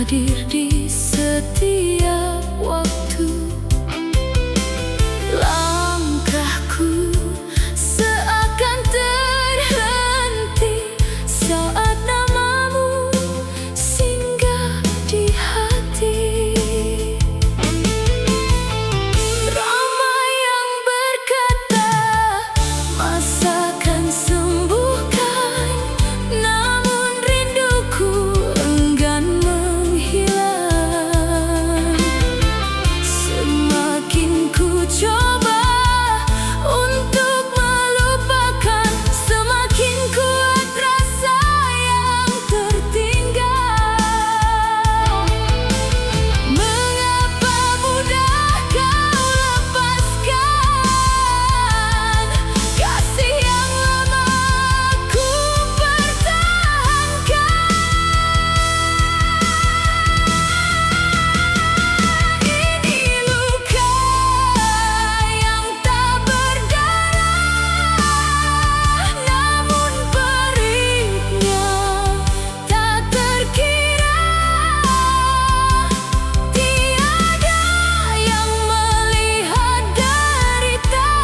hadir di setiap waktu. Langkahku seakan terhenti saat namamu singgah di hati. Ramai yang berkata masa akan sembuhkan, namun rinduku enggan menghilang. Semakin ku coba untuk melupakan, semakin kuat rasa yang tertinggal. Mengapa mudah kau lepaskan kasih yang lama ku pertahankan? Ini luka yang tak berdarah, namun perihnya tak terkira. Tiada yang melihat derita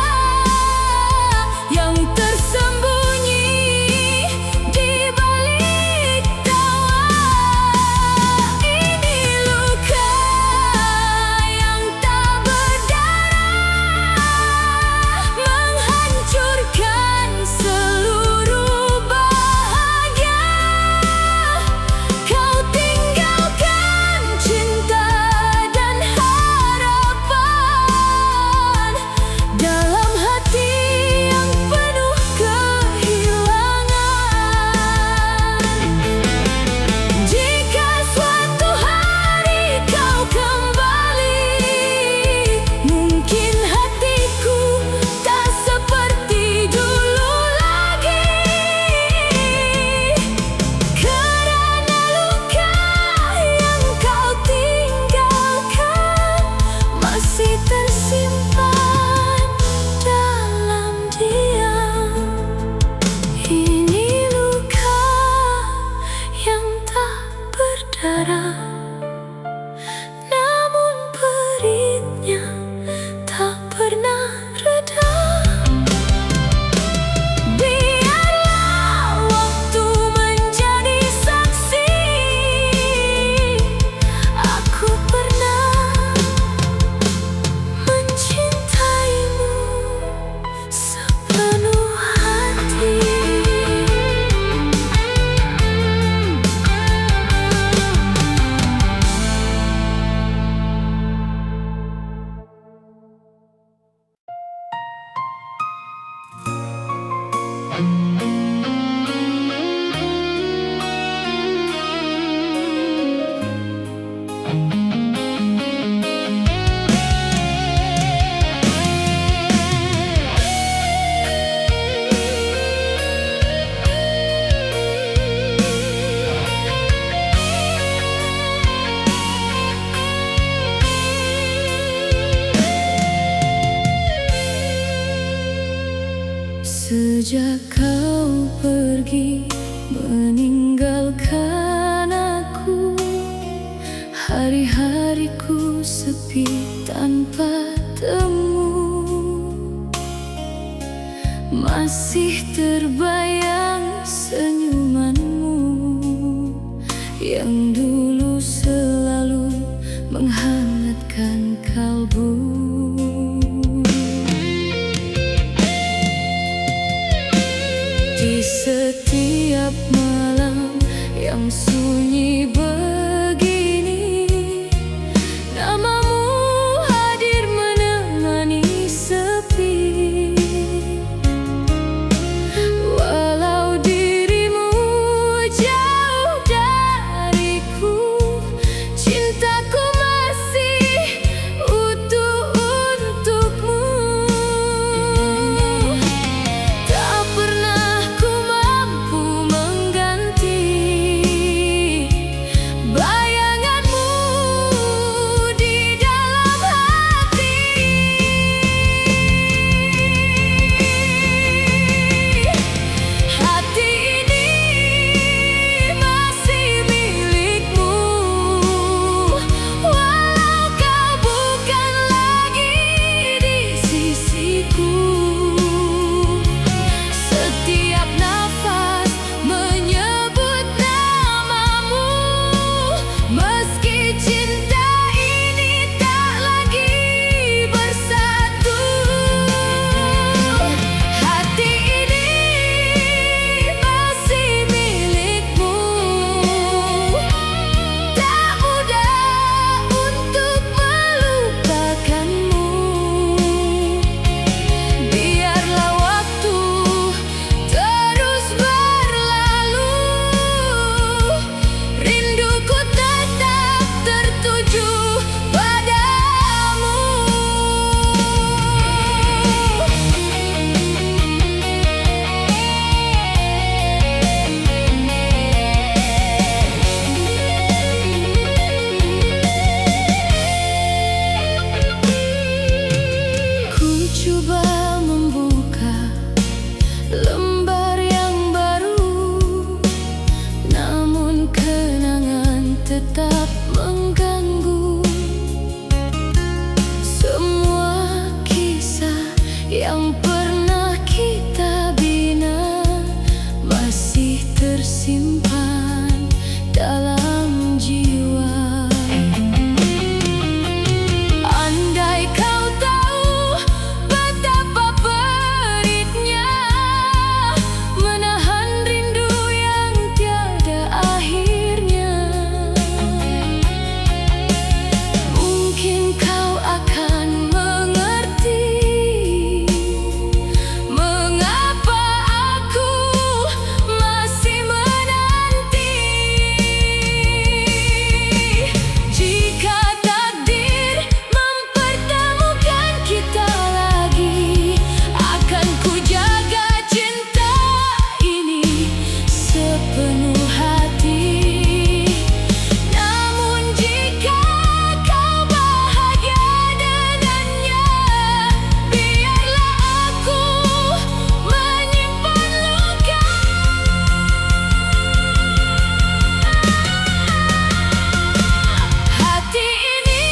yang tersembunyi di balik tawa. Ini luka yang tak berdarah, menghancurkan seluruh bahagia. Kau tinggalkan cinta dan harapan dalam hati yang penuh kehilangan. Jika suatu hari kau kembali, mungkin hatiku tak seperti dulu lagi. Karena luka yang kau tinggalkan masih tersimpan dalam diam. Ini luka yang tak berdarah, namun perihnya tak pernah reda. Biarlah waktu menjadi saksi, aku pernah mencintaimu sepenuh hati. Sejak kau pergi meninggalkan aku, hari-hariku sepi tanpa temu. Masih terbayang senyumanmu yang dulu selalu menghangatkan kalbu. Di setiap malam yang sunyi begini, namamu hadir menemani sepi. Walau dirimu jauh dariku, cintaku masih tetap mengganggu. Semua kisah yang pernah kita bina masih tersimpan dalam jiwa. Andai kau tahu betapa peritnya menahan rindu yang tiada akhirnya, mungkin kau akan mengerti mengapa aku masih menanti. Jika takdir mempertemukan kita lagi, akan ku jaga cinta ini sepenuh hati. Namun jika kau bahagia dengannya, biarlah aku menyimpan luka. Hati ini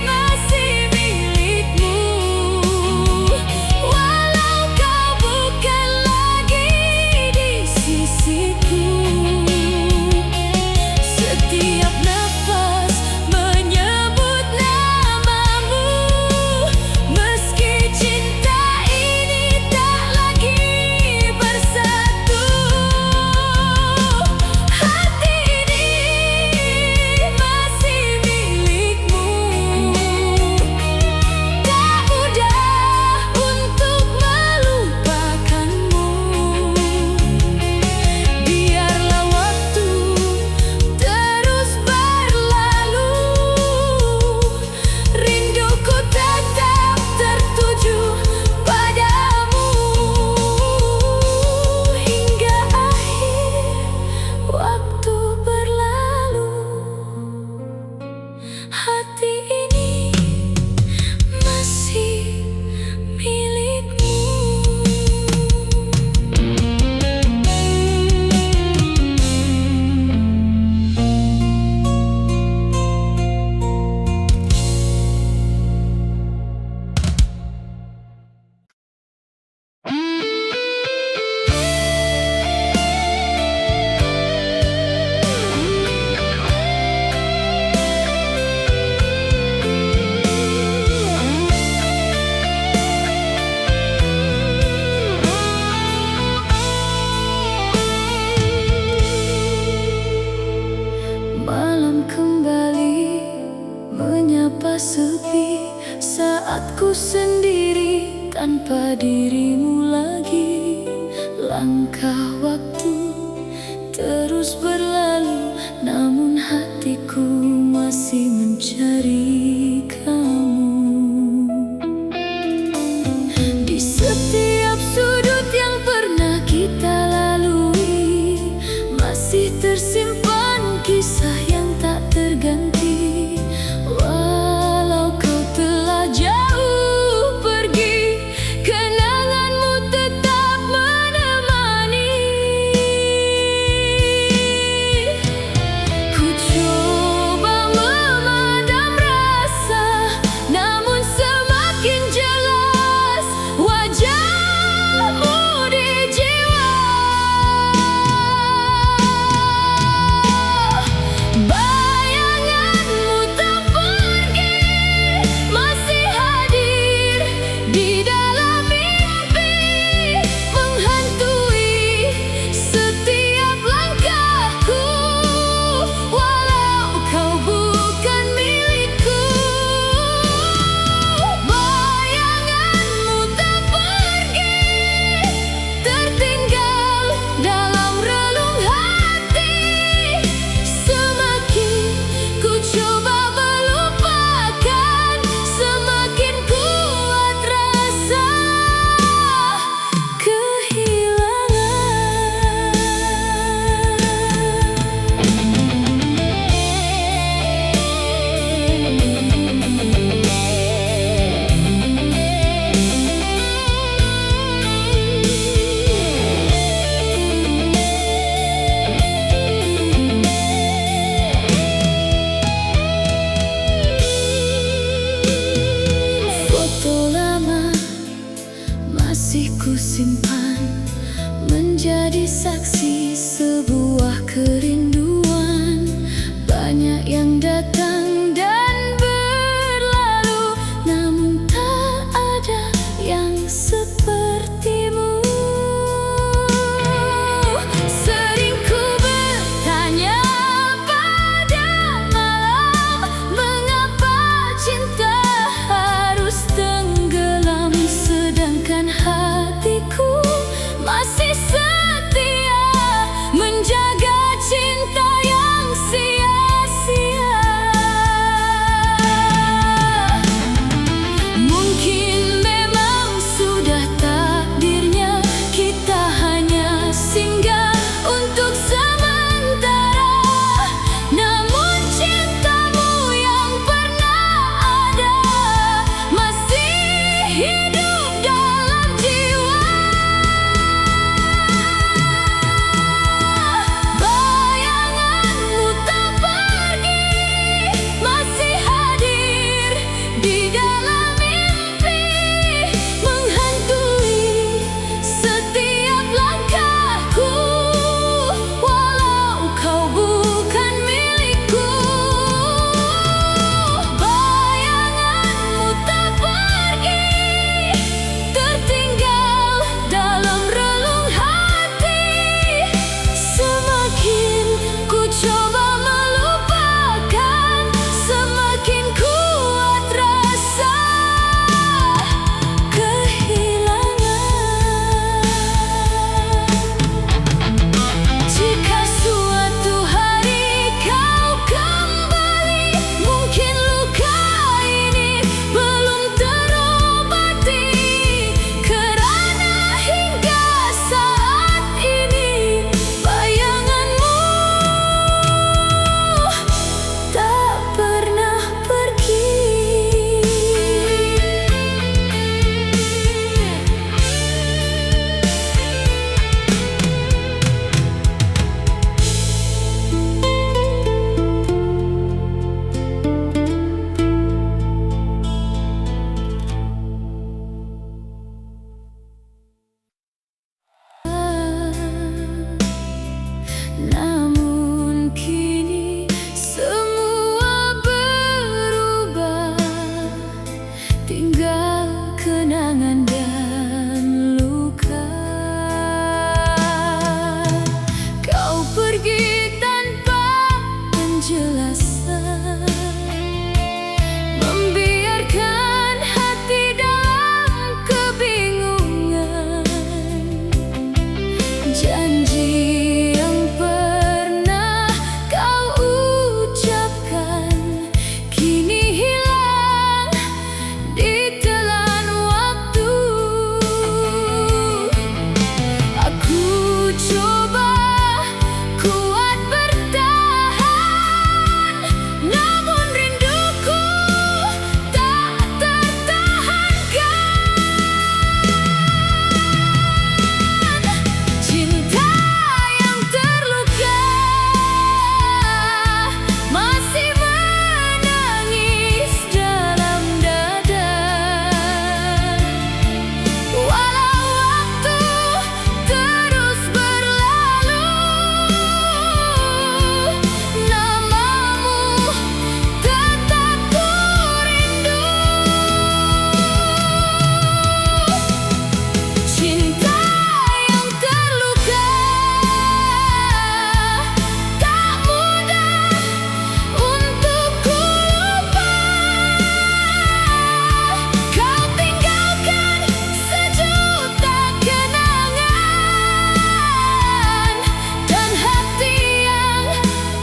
masih milikmu, walau kau bukan lagi di sisiku. Setiap nafas menyebut namamu, meski cinta ini tak lagi bersatu. Hati ini masih milikmu, tak mudah untuk melupakanmu. Biarlah waktu terus berlalu, rinduku tetap tertuju padamu hingga akhir waktu berlalu. Hati ini masih milikmu. Malam kembali menyapa sepi saat ku sendiri tanpa dirimu lagi. Langkah waktu terus berlalu, namun hatiku masih mencari kamu. Di setiap sudut yang pernah kita lalui, masih tersimpan kisah yang tak terganti. Walau kau telah jauh pergi, kenanganmu tetap menemani. Ku coba memadam rasa, namun semakin jelas wajahmu di jiwa.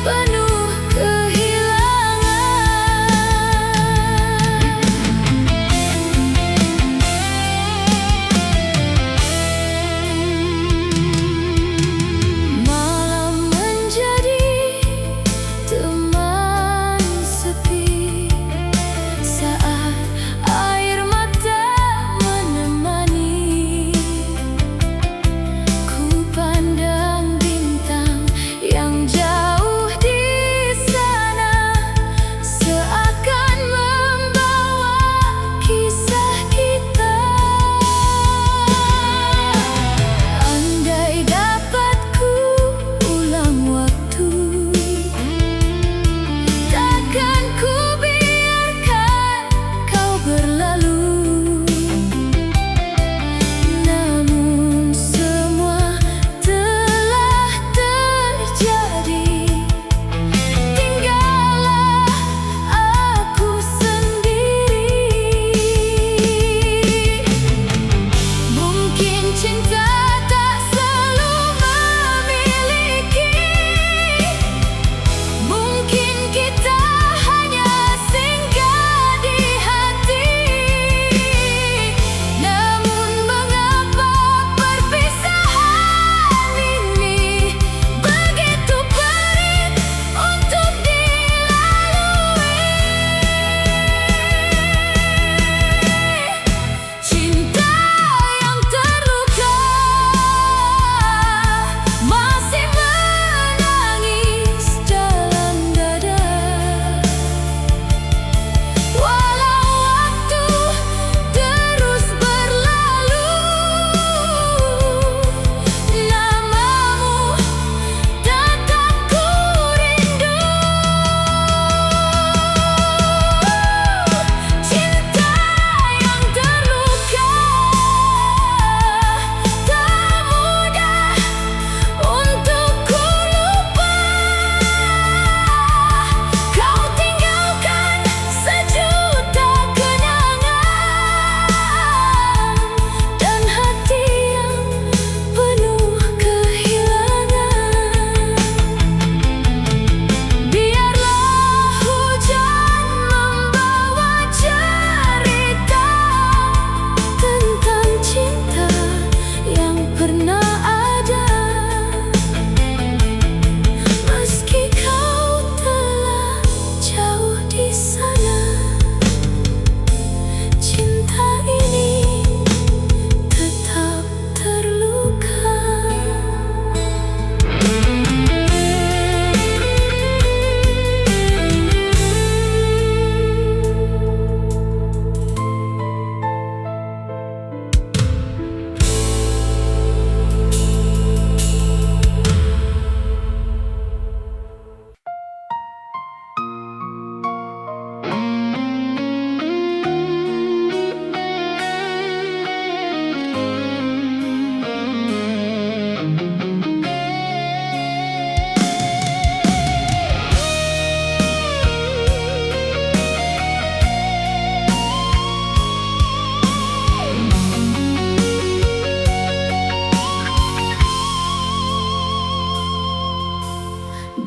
penuh kehilangan. Malam menjadi teman sepi saat air mata menemani. Ku pandang bintang yang jauh di sana, seakan membawa kisah kita. Andai dapat ku ulang waktu, takkan ku biarkan kau berlalu. Namun semua telah terjadi, tinggallah aku sendiri. Mungkin cinta tak selalu memiliki, mungkin kita hanya singgah di hati. Namun mengapa perpisahan ini begitu pahit untuk dilalui? Cinta yang terluka masih menangis dalam dada. Walau waktu terus berlalu, namamu tetap ku rindu. Cinta yang terluka tak mudah untuk ku lupa. Kau tinggalkan sejuta kenangan dan hati yang penuh kehilangan. Biarlah hujan membawa cerita tentang cinta yang pernah ada. Meski kau telah jauh di sana, cinta ini tetap terluka.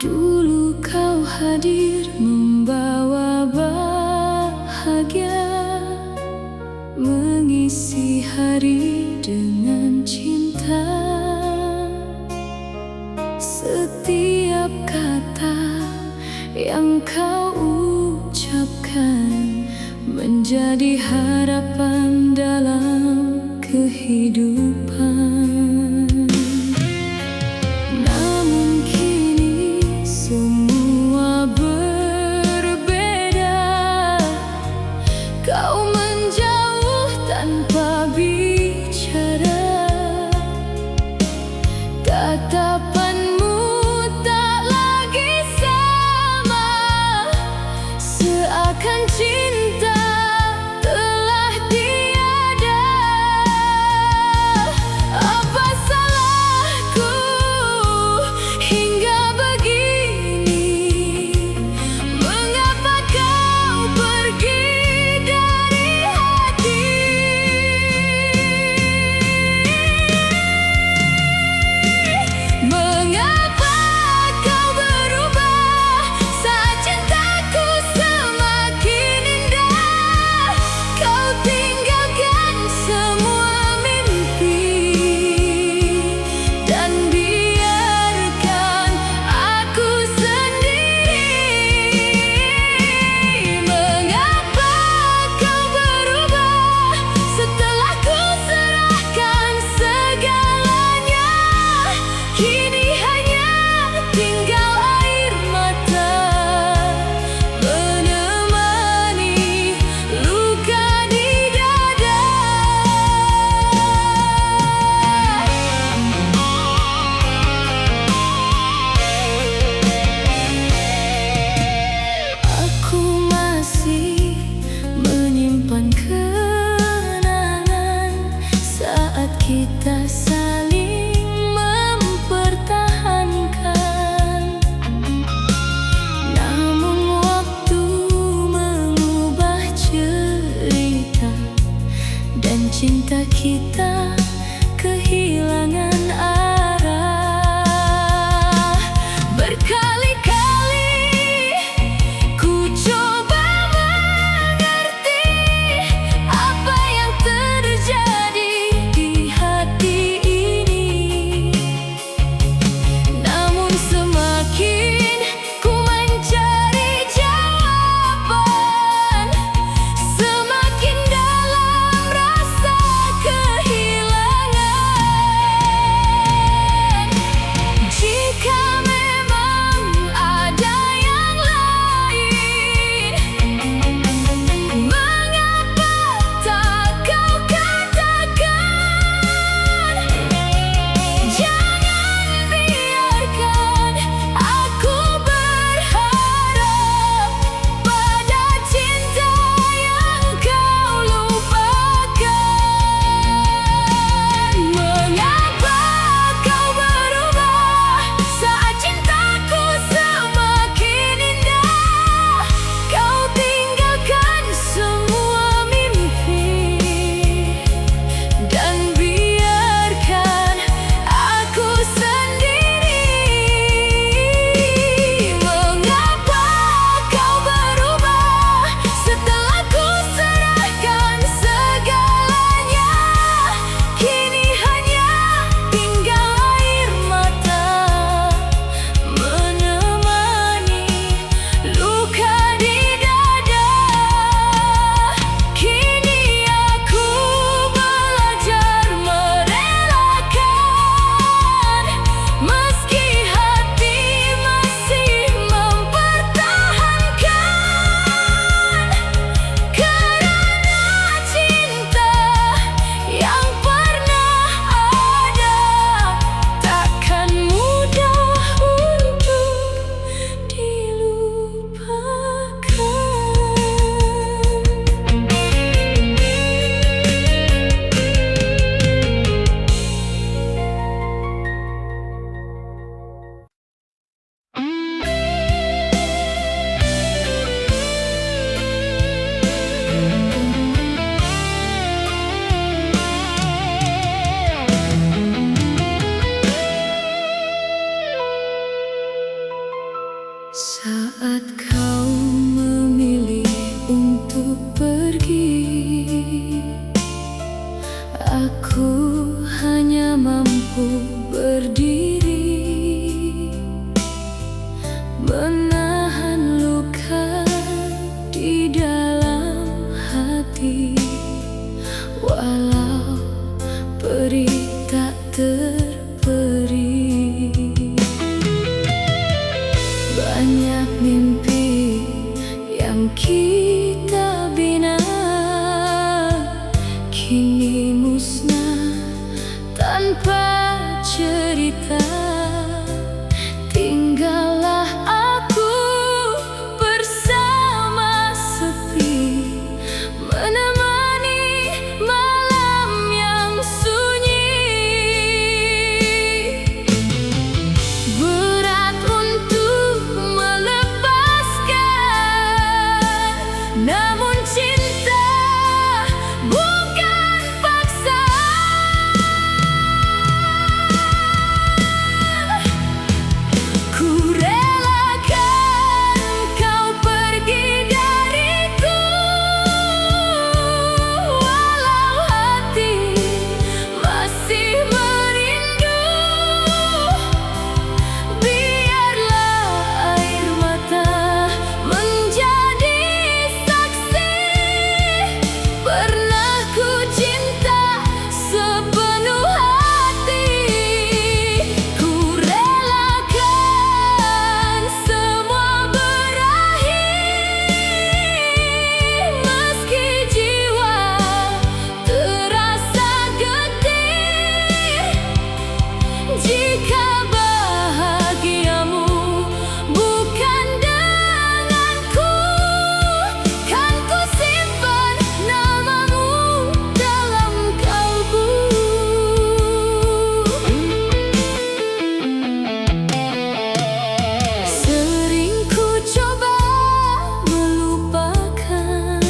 Dulu kau hadir membawa bahagia, mengisi hari dengan cinta. Setiap kata yang kau ucapkan menjadi harapan dalam kehidupan. Namun kini semua berbeda. Kau menjauh tanpa bicara, tatapanmu tak lagi sama, seakan cinta telah tiada. Saat kau memilih untuk pergi, aku hanya mampu berdiri, menahan luka di dalam hati, walau perih tak terperi. Banyak mimpi yang kita bina kini musnah tanpa cerita. Tinggallah aku bersama sepi, menemani malam yang sunyi. Berat untuk melepaskan, namun cinta bukan paksaan. Ku relakan kau pergi dariku, walau hati masih merindu. Biarlah air mata menjadi saksi, pernah ku cinta sepenuh hati. Ku relakan semua berakhir, meski jiwa terasa getir. Jika bahagiamu bukan denganku, kan ku simpan namamu dalam kalbu. Sering ku coba melupakan,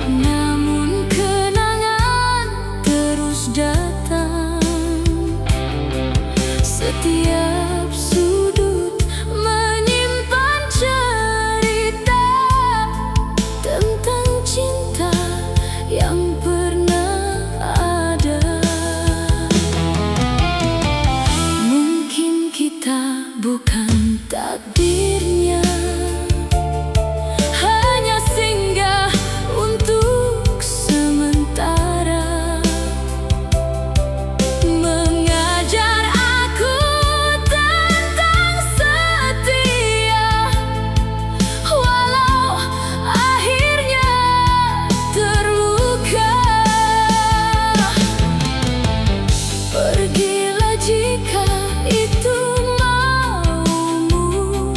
namun kenangan terus datang. Setiap sudut menyimpan cerita tentang cinta yang pernah ada. Mungkin kita bukan takdirnya, hanya singgah untuk sementara, mengajar aku tentang setia, walau akhirnya terluka. Pergilah jika itu maumu,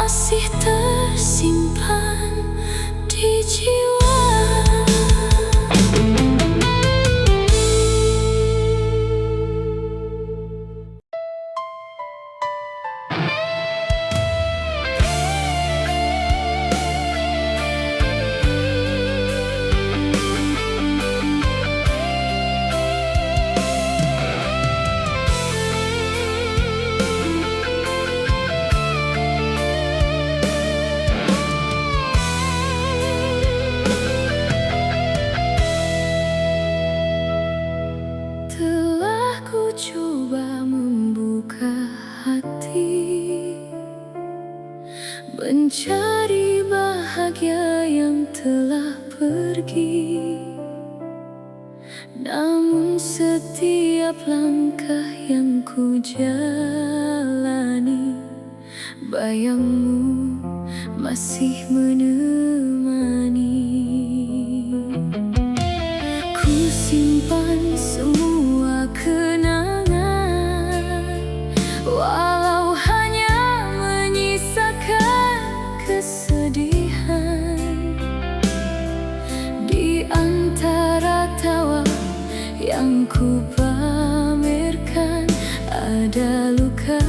masih tersimpan di jiwa. Coba membuka hati, mencari bahagia yang telah pergi. Namun setiap langkah yang ku jalani, bayangmu masih menemani. Ku simpan semua kenangan, walau hanya menyisakan kesedihan. Di antara tawa yang ku pamerkan, ada luka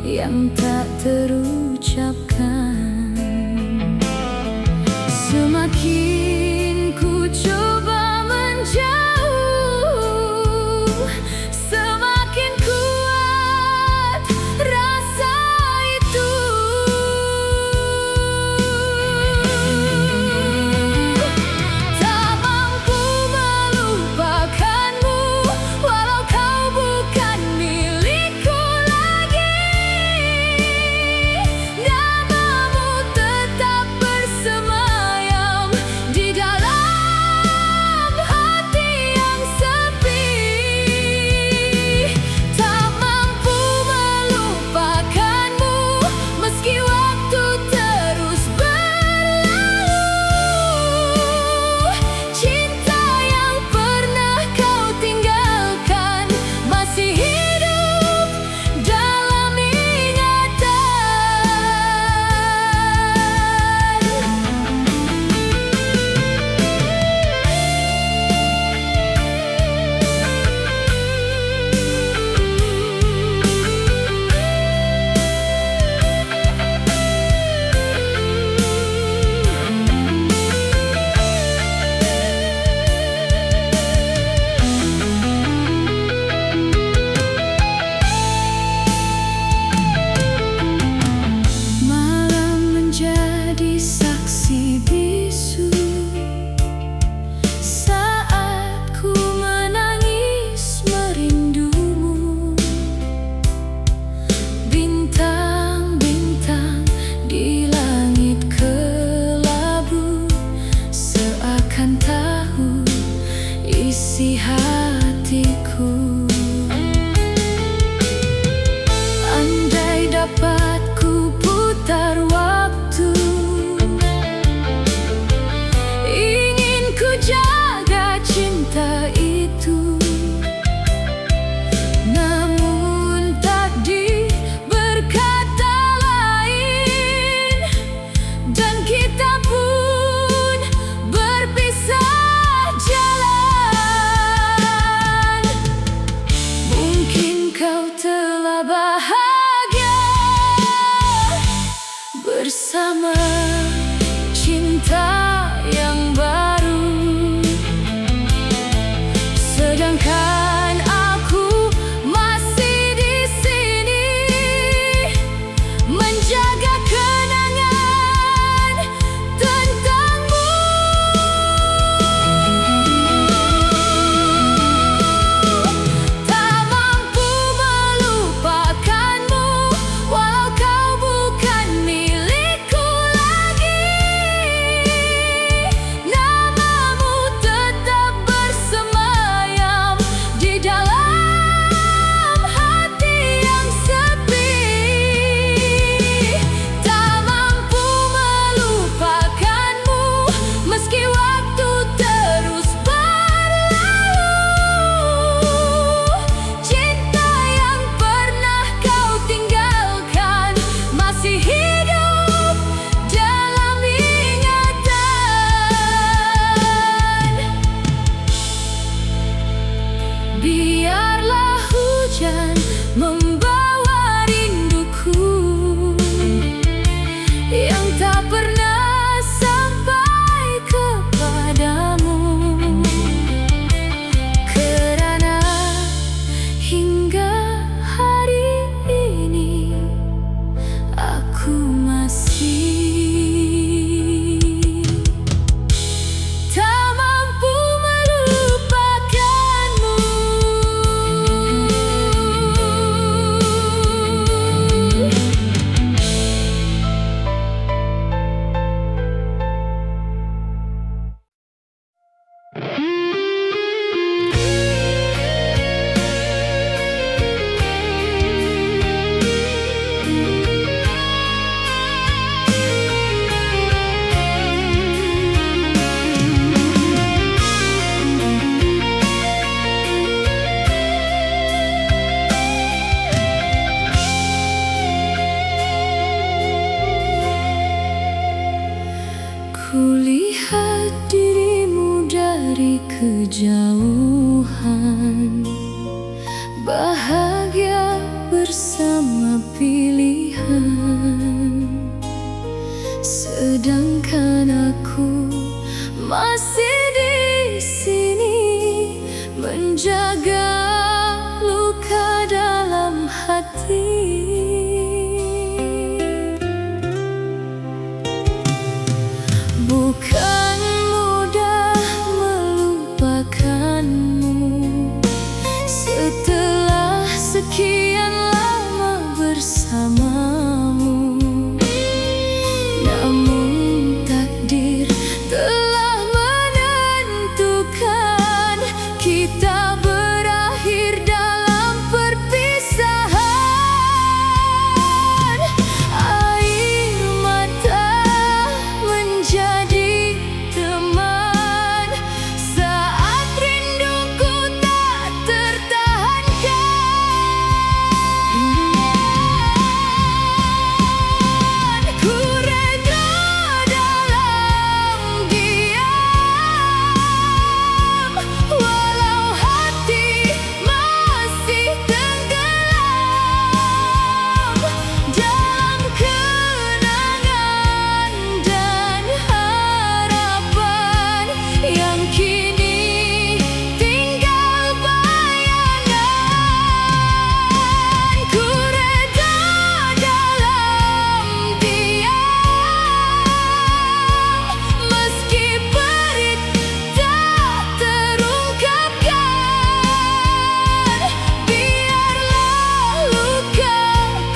yang tak terucapkan. Semakin ku coba menjauh, semakin kuat rasa itu. Tak mampu melupakanmu, walau kau bukan milikku lagi. kejauhan, bahagia bersama pilihan. Sedangkan aku masih di sini menjaga luka dalam hati. Bukan mudah melupakanmu setelah sekian lama bersamamu. Namun takdir telah menentukan kita berakhir dalam perpisahan. Air mata menjadi teman saat rinduku tak tertahankan. Ku reda dalam diam, walau hati masih tenggelam dalam kenangan dan harapan yang kini tinggal bayangan. Ku reda dalam diam, meski perih tak terungkapkan. Biarlah luka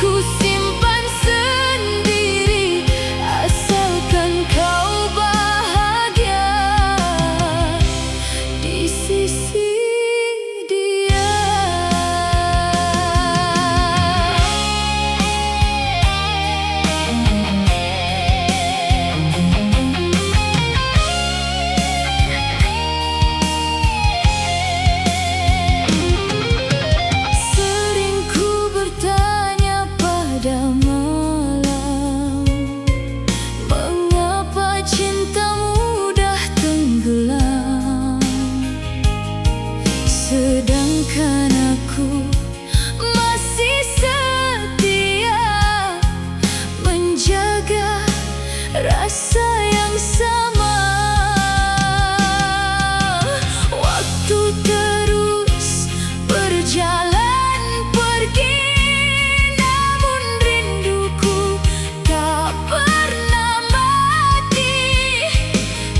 ku simpan sendiri, asalkan kau bahagia di sisi dia. Sering ku bertanya pada malam, mengapa cinta mudah tenggelam? Sedangkan aku masih setia menjaga rasa yang sama. Waktu terus berjalan pergi, namun rinduku tak pernah mati.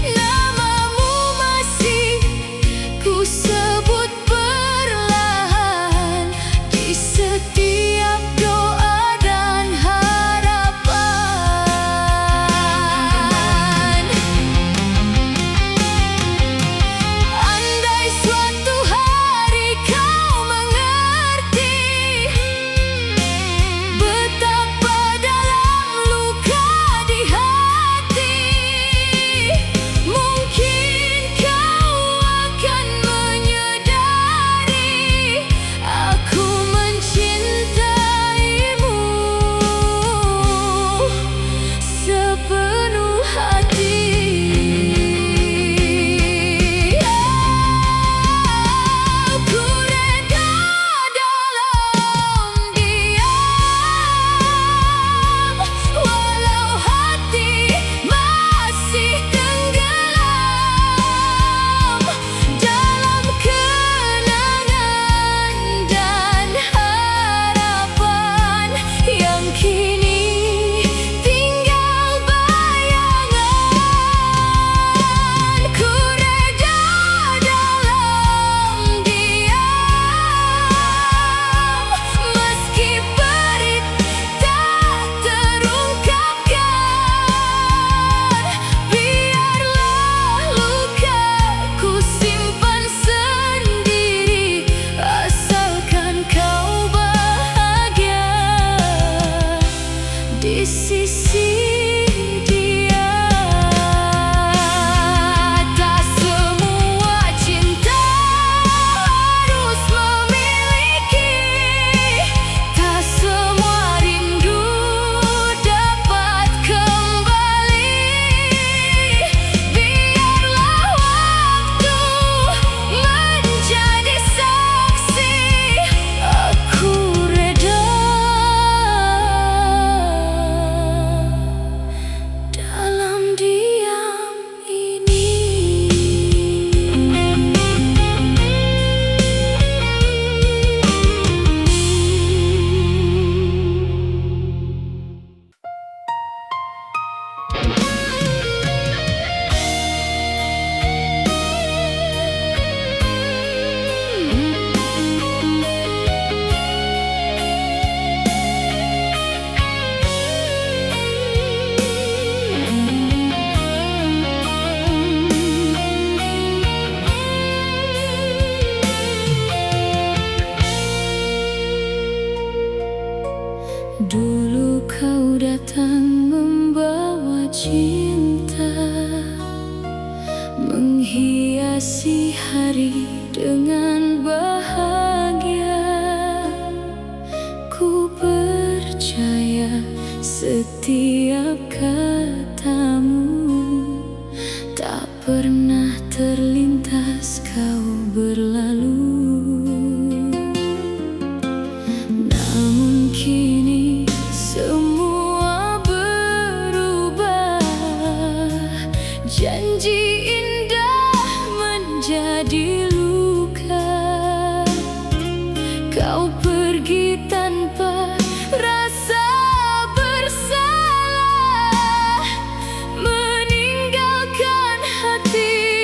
Namamu masih ku sebut perlahan di setiap doa dan harapan. Andai suatu hari kau mengerti betapa dalam luka di hati, mungkin kau akan menyadari aku mencintaimu sepenuh hati. Ku reda dalam diam, walau hati masih tenggelam dalam kenangan dan harapan yang kini tinggal bayangan. Ku reda dalam diam, meski perih tak terungkapkan. Biarlah luka ku simpan sendiri, asalkan kau bahagia di sisi dia. Tak semua cinta harus memiliki, tak semua rindu dapat kembali. Biarlah waktu datang membawa cinta, menghiasi hari dengan bahagia. Ku percaya setiap katamu, tak pernah terlintas kau berlalu. Namun kini semua berubah, janji indah menjadi luka. Kau pergi tanpa rasa bersalah, meninggalkan hati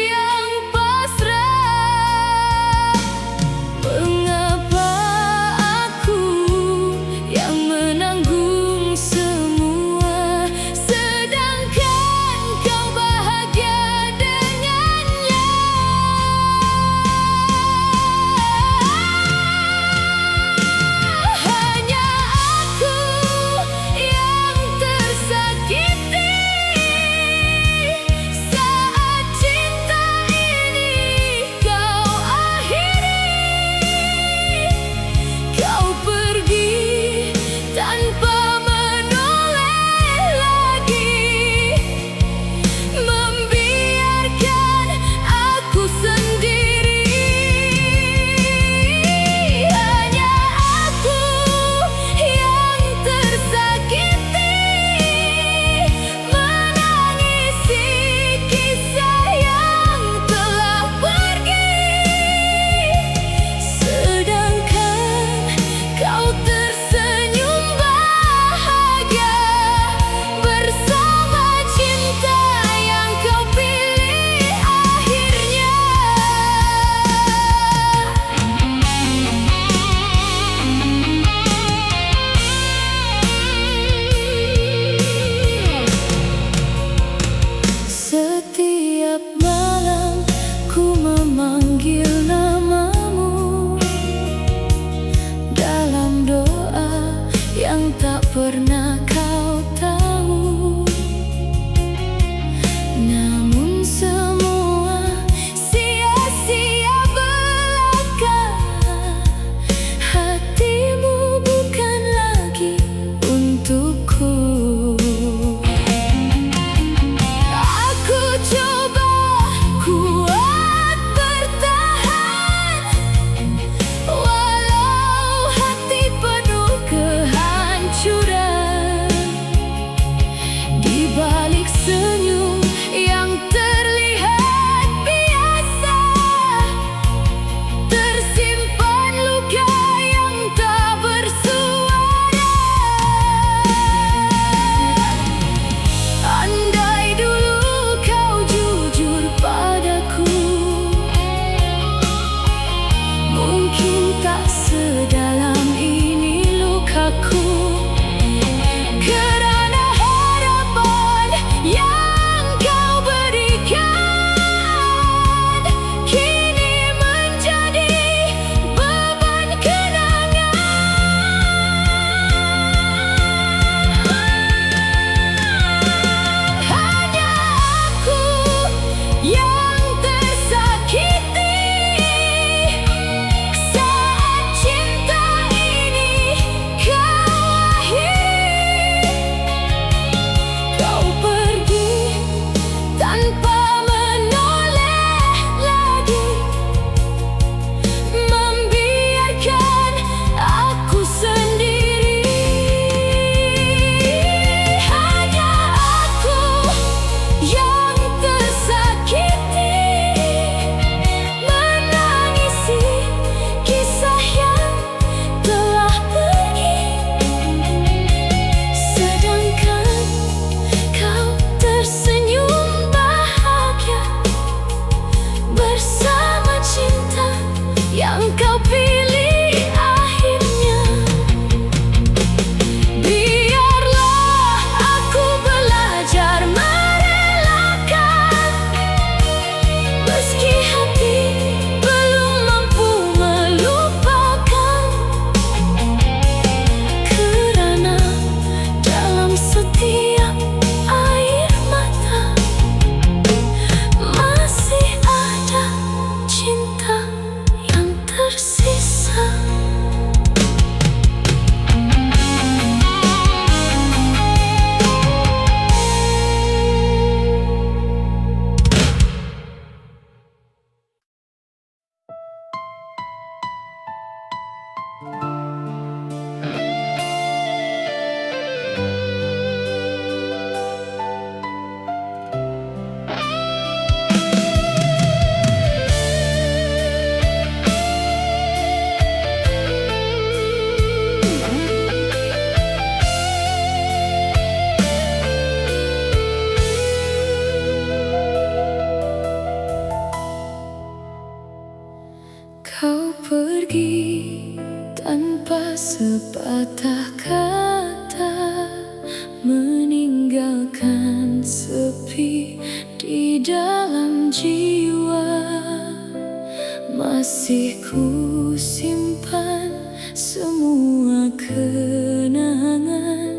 tinggalkan sepi di dalam jiwa. Masih ku simpan semua kenangan,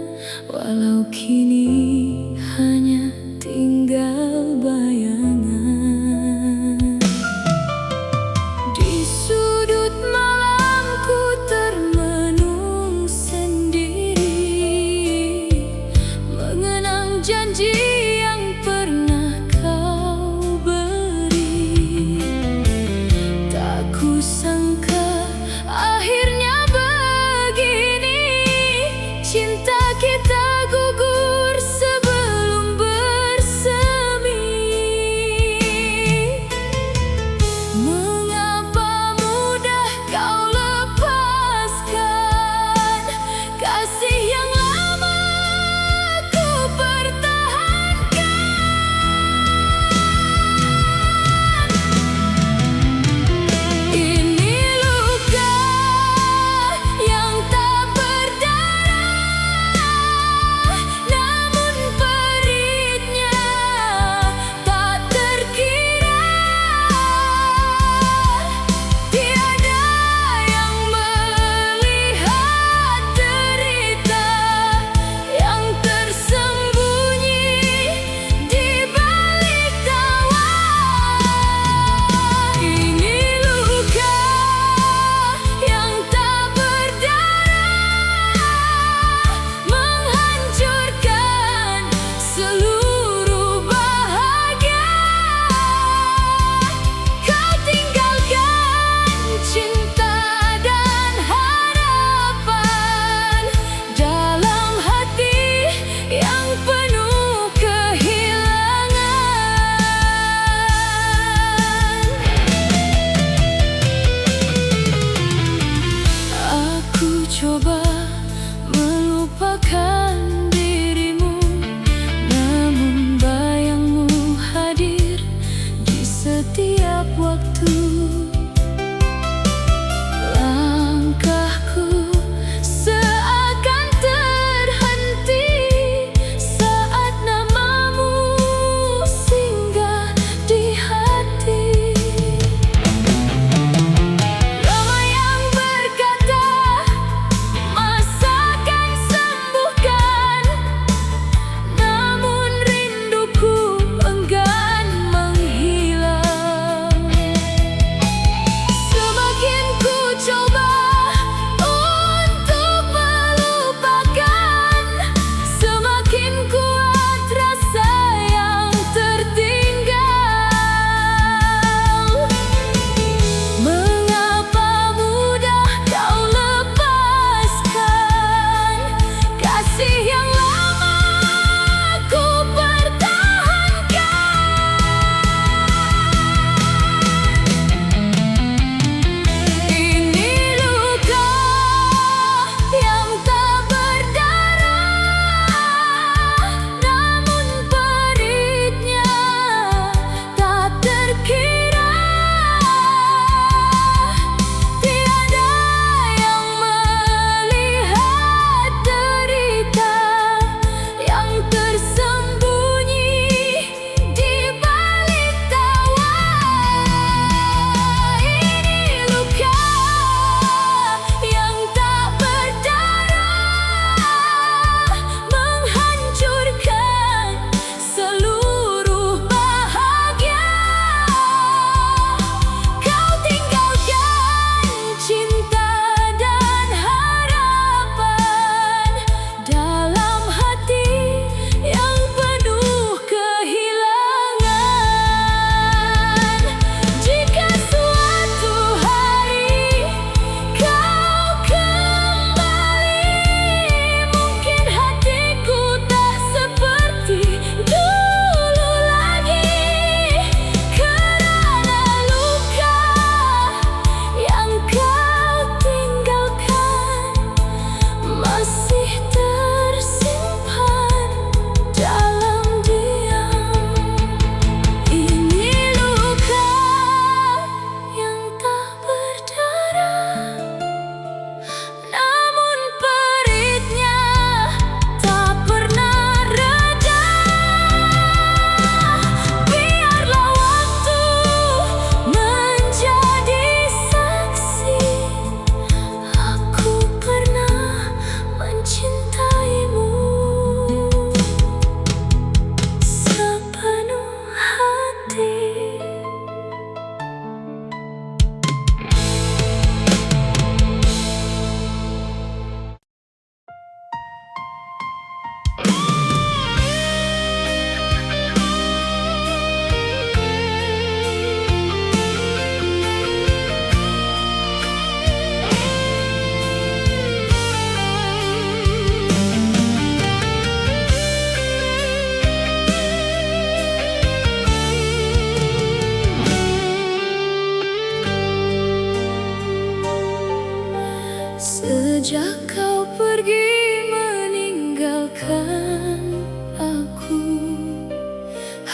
walau kini hanya tinggal bayangan. Di sudut malam ku termenung sendiri, mengenang janji yang pernah kau beri. Tak kusangka akhirnya begini, cinta kita gugur sebelum bersemi. Mengapa mudah kau lepaskan kasih yang lama ku pertahankan?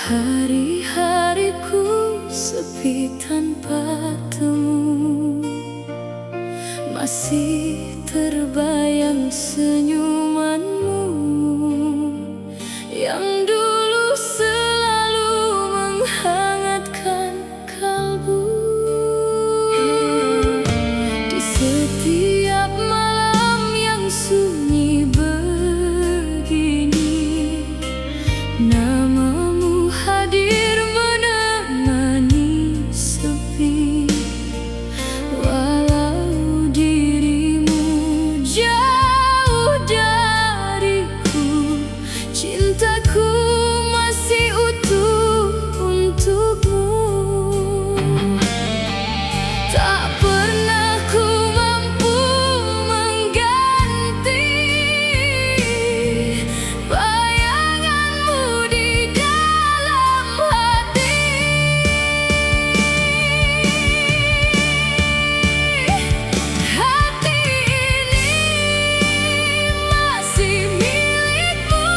Hari-hariku sepi tanpa temu, masih terbayang senyumanmu yang dulu selalu menghangatkan kalbu. Di setiap malam yang sunyi begini, namamu hadir menemani sepi. Walau dirimu jauh dariku, cintaku masih utuh untukmu. Tak pernah ku mampu mengganti bayanganmu di dalam hati. Hati ini masih milikmu,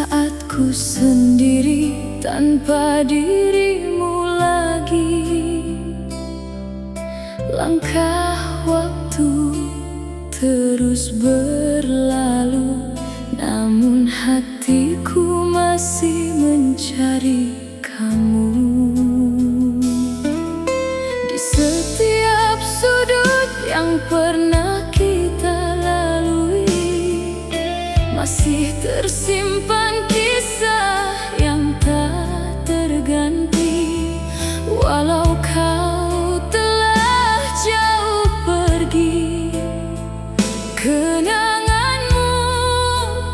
saat ku sendiri tanpa dirimu lagi. Langkah waktu terus berlalu, namun hatiku masih mencari kamu. Di setiap sudut yang pernah kita lalui, masih tersimpan kisah yang tak terganti. Walau kau telah jauh pergi, kenanganmu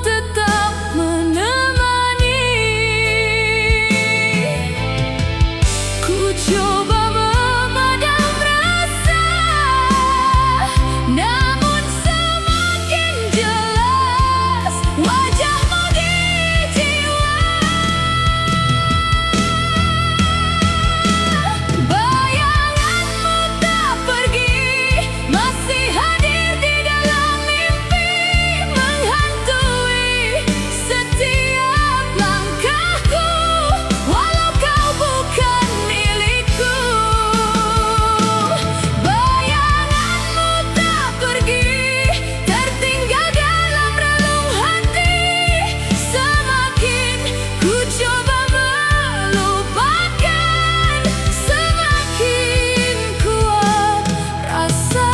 tetap menemani. Ku coba memadam rasa, namun semakin jelas wajahmu di jiwa. Bayanganmu tak pergi, masih hadir di dalam mimpi, menghantui setiap langkahku. Walau kau bukan milikku, bayanganmu tak pergi, tertinggal dalam relung hati. Semakin ku coba melupakan, semakin kuat rasa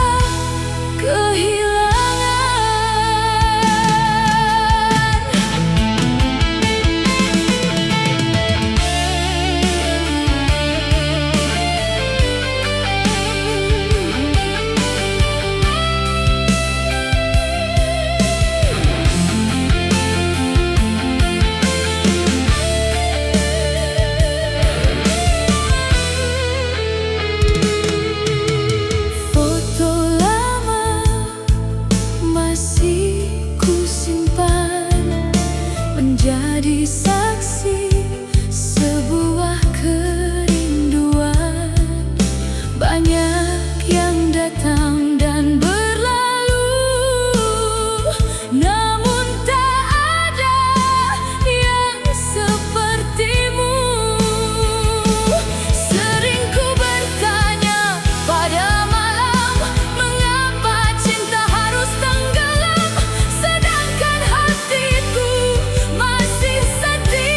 foto lama masih ku simpan, menjadi saksi sebuah kerinduan. Banyak yang datang dan berlalu, namun tak ada yang sepertimu. Sering ku bertanya pada malam, mengapa cinta harus tenggelam, sedangkan hatiku masih setia.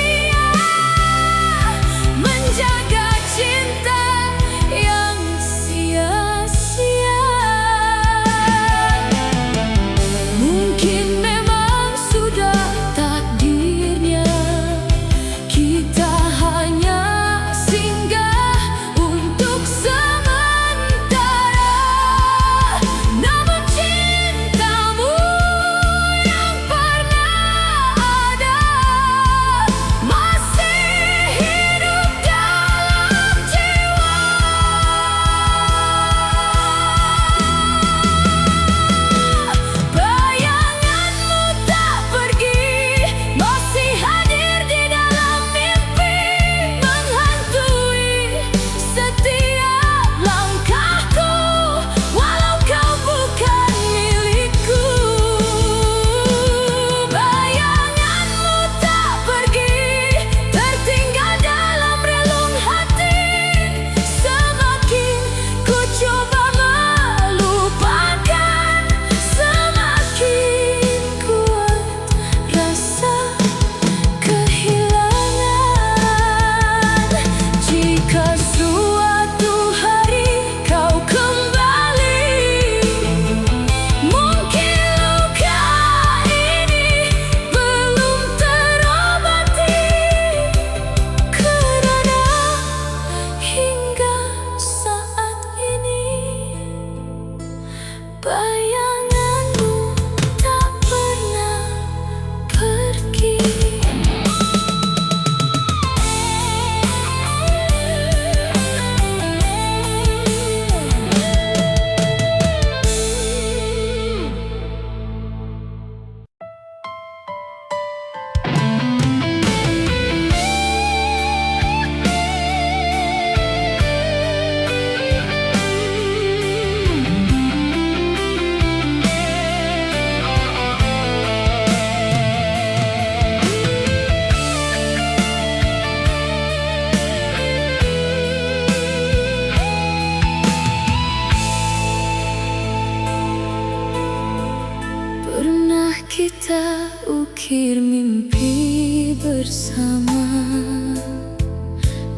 bersama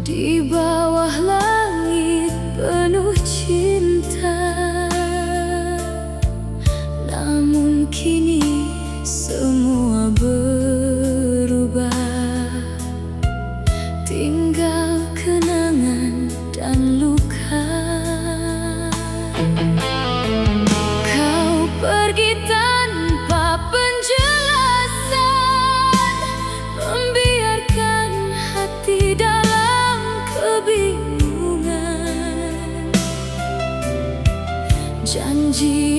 di bawah langit penuh cinta. Namun kini semua berubah, tinggal kenangan dan luka. Kau pergi tanpa penjelasan, membiarkan hati dalam kebingungan. Janji